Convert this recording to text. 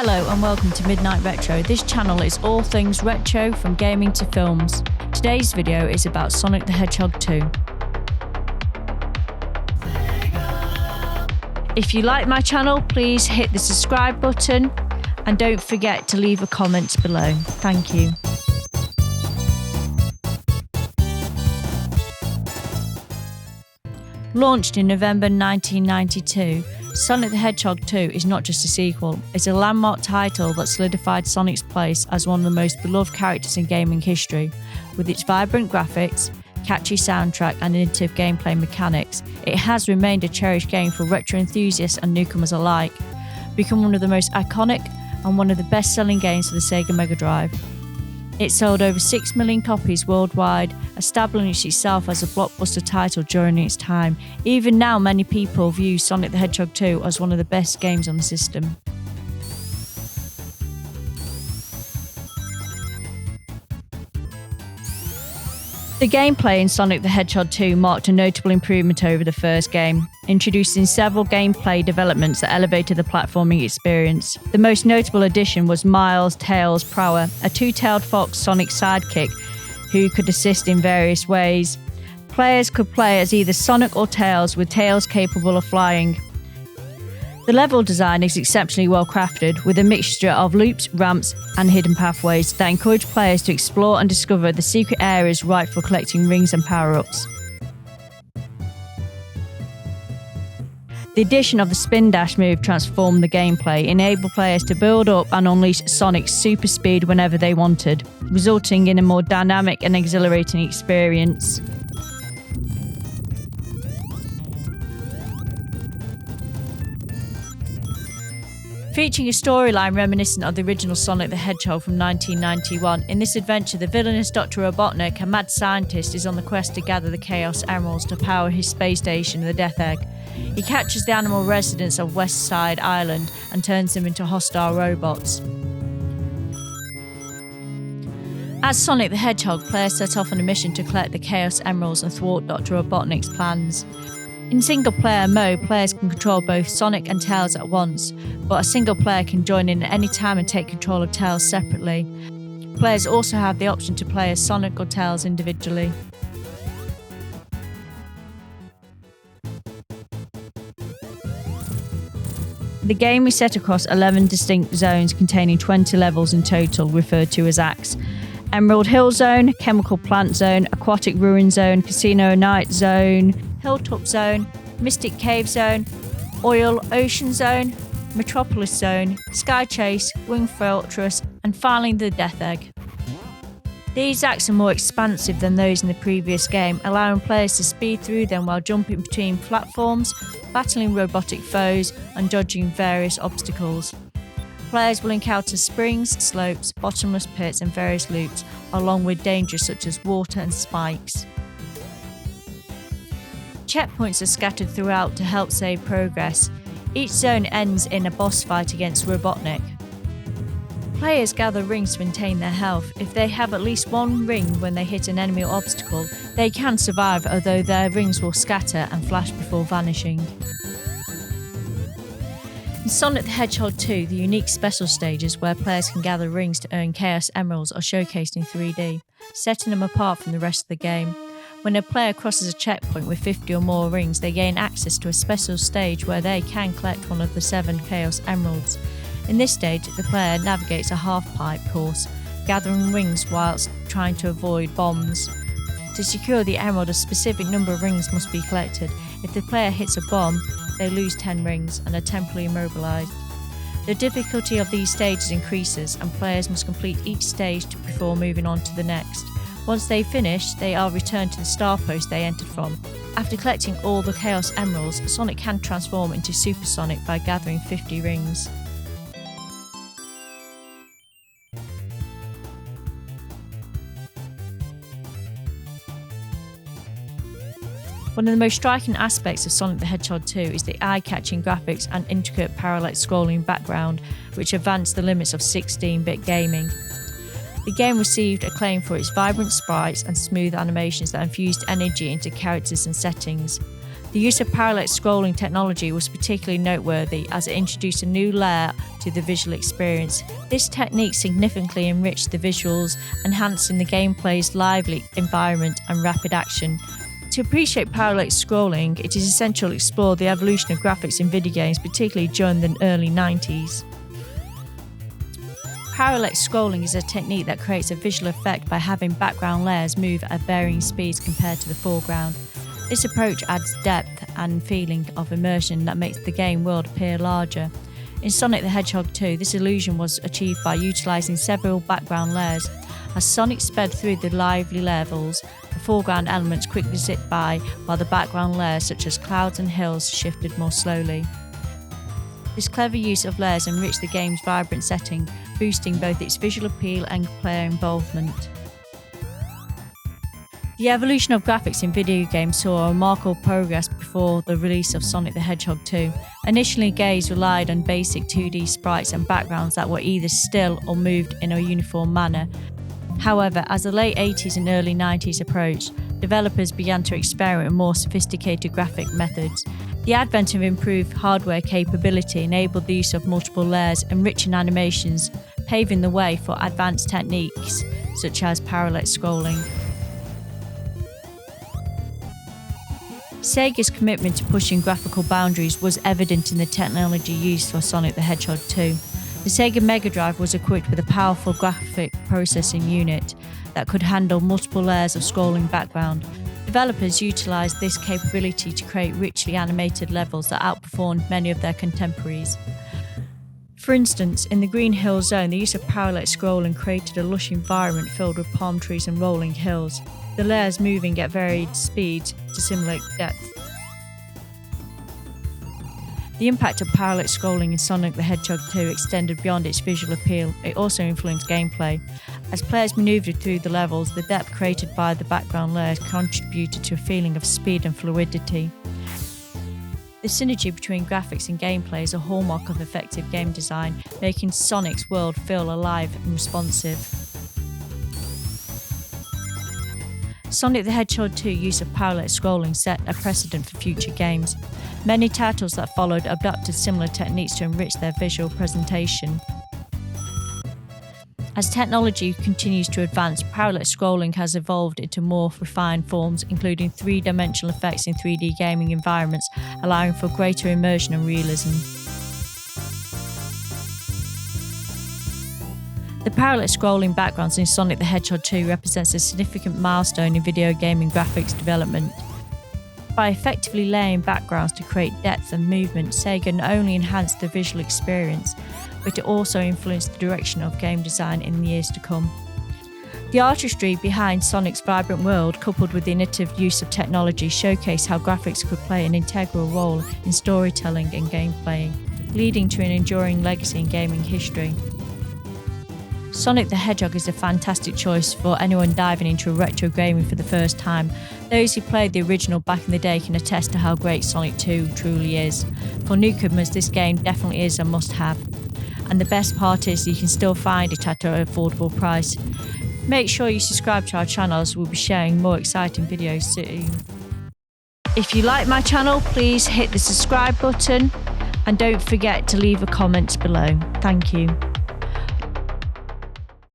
Hello and welcome to Midnight Retro. This channel is all things retro from gaming to films. Today's video is about Sonic the Hedgehog 2. If you like my channel, please hit the subscribe button and don't forget to leave a comment below. Thank you. Launched in November 1992, Sonic the Hedgehog 2 is not just a sequel, it's a landmark title that solidified Sonic's place as one of the most beloved characters in gaming history. With its vibrant graphics, catchy soundtrack and innovative gameplay mechanics, it has remained a cherished game for retro enthusiasts and newcomers alike, become one of the most iconic and one of the best-selling games for the Sega Mega Drive. It sold over 6 million copies worldwide, establishing itself as a blockbuster title during its time. Even now, many people view Sonic the Hedgehog 2 as one of the best games on the system. The gameplay in Sonic the Hedgehog 2 marked a notable improvement over the first game, introducing several gameplay developments that elevated the platforming experience. The most notable addition was Miles Tails Prower, a two-tailed fox Sonic sidekick who could assist in various ways. Players could play as either Sonic or Tails, with Tails capable of flying. The level design is exceptionally well crafted, with a mixture of loops, ramps, and hidden pathways that encourage players to explore and discover the secret areas ripe for collecting rings and power-ups. The addition of the spin dash move transformed the gameplay, enabling players to build up and unleash Sonic's super speed whenever they wanted, resulting in a more dynamic and exhilarating experience. Featuring a storyline reminiscent of the original Sonic the Hedgehog from 1991, in this adventure the villainous Dr. Robotnik, a mad scientist, is on the quest to gather the Chaos Emeralds to power his space station, the Death Egg. He captures the animal residents of West Side Island and turns them into hostile robots. As Sonic the Hedgehog, players set off on a mission to collect the Chaos Emeralds and thwart Dr. Robotnik's plans. In single-player mode, players can control both Sonic and Tails at once, but a single player can join in at any time and take control of Tails separately. Players also have the option to play as Sonic or Tails individually. The game is set across 11 distinct zones containing 20 levels in total, referred to as acts. Emerald Hill Zone, Chemical Plant Zone, Aquatic Ruin Zone, Casino Night Zone, Hilltop Zone, Mystic Cave Zone, Oil Ocean Zone, Metropolis Zone, Sky Chase, Wing Fortress, and finally the Death Egg. These acts are more expansive than those in the previous game, allowing players to speed through them while jumping between platforms, battling robotic foes, and dodging various obstacles. Players will encounter springs, slopes, bottomless pits, and various loops, along with dangers such as water and spikes. Checkpoints are scattered throughout to help save progress. Each zone ends in a boss fight against Robotnik. Players gather rings to maintain their health. If they have at least one ring when they hit an enemy or obstacle, they can survive, although their rings will scatter and flash before vanishing. In Sonic the Hedgehog 2, the unique special stages where players can gather rings to earn Chaos Emeralds are showcased in 3D, setting them apart from the rest of the game. When a player crosses a checkpoint with 50 or more rings, they gain access to a special stage where they can collect one of the 7 Chaos Emeralds. In this stage, the player navigates a half-pipe course, gathering rings whilst trying to avoid bombs. To secure the emerald, a specific number of rings must be collected. If the player hits a bomb, they lose 10 rings and are temporarily immobilized. The difficulty of these stages increases, and players must complete each stage before moving on to the next. Once they finish, they are returned to the star post they entered from. After collecting all the Chaos Emeralds, Sonic can transform into Super Sonic by gathering 50 rings. One of the most striking aspects of Sonic the Hedgehog 2 is the eye-catching graphics and intricate parallel scrolling background, which advance the limits of 16-bit gaming. The game received acclaim for its vibrant sprites and smooth animations that infused energy into characters and settings. The use of parallax scrolling technology was particularly noteworthy as it introduced a new layer to the visual experience. This technique significantly enriched the visuals, enhancing the gameplay's lively environment and rapid action. To appreciate parallax scrolling, it is essential to explore the evolution of graphics in video games, particularly during the early 90s. Parallax scrolling is a technique that creates a visual effect by having background layers move at varying speeds compared to the foreground. This approach adds depth and feeling of immersion that makes the game world appear larger. In Sonic the Hedgehog 2, this illusion was achieved by utilising several background layers. As Sonic sped through the lively levels, the foreground elements quickly zipped by, while the background layers such as clouds and hills shifted more slowly. This clever use of layers enriched the game's vibrant setting, boosting both its visual appeal and player involvement. The evolution of graphics in video games saw a remarkable progress before the release of Sonic the Hedgehog 2. Initially, games relied on basic 2D sprites and backgrounds that were either still or moved in a uniform manner. However, as the late 80s and early 90s approached, developers began to experiment with more sophisticated graphic methods. The advent of improved hardware capability enabled the use of multiple layers and richer animations, paving the way for advanced techniques such as parallax scrolling. Sega's commitment to pushing graphical boundaries was evident in the technology used for Sonic the Hedgehog 2. The Sega Mega Drive was equipped with a powerful graphic processing unit that could handle multiple layers of scrolling background. Developers utilised this capability to create richly animated levels that outperformed many of their contemporaries. For instance, in the Green Hill Zone, the use of parallax scrolling created a lush environment filled with palm trees and rolling hills, the layers moving at varied speeds to simulate depth. The impact of parallax scrolling in Sonic the Hedgehog 2 extended beyond its visual appeal. It also influenced gameplay. As players manoeuvred through the levels, the depth created by the background layers contributed to a feeling of speed and fluidity. The synergy between graphics and gameplay is a hallmark of effective game design, making Sonic's world feel alive and responsive. Sonic the Hedgehog 2 use of parallax scrolling set a precedent for future games. Many titles that followed adopted similar techniques to enrich their visual presentation. As technology continues to advance, parallax scrolling has evolved into more refined forms, including three-dimensional effects in 3D gaming environments, allowing for greater immersion and realism. The parallax scrolling backgrounds in Sonic the Hedgehog 2 represents a significant milestone in video gaming graphics development. By effectively layering backgrounds to create depth and movement, Sega not only enhanced the visual experience, but it also influenced the direction of game design in the years to come. The artistry behind Sonic's vibrant world, coupled with the innovative use of technology, showcased how graphics could play an integral role in storytelling and gameplay, leading to an enduring legacy in gaming history. Sonic the Hedgehog is a fantastic choice for anyone diving into retro gaming for the first time. Those who played the original back in the day can attest to how great Sonic 2 truly is. For newcomers, this game definitely is a must-have. And the best part is you can still find it at an affordable price. Make sure you subscribe to our channel as we'll be sharing more exciting videos soon. If you like my channel, please hit the subscribe button and don't forget to leave a comment below. Thank you.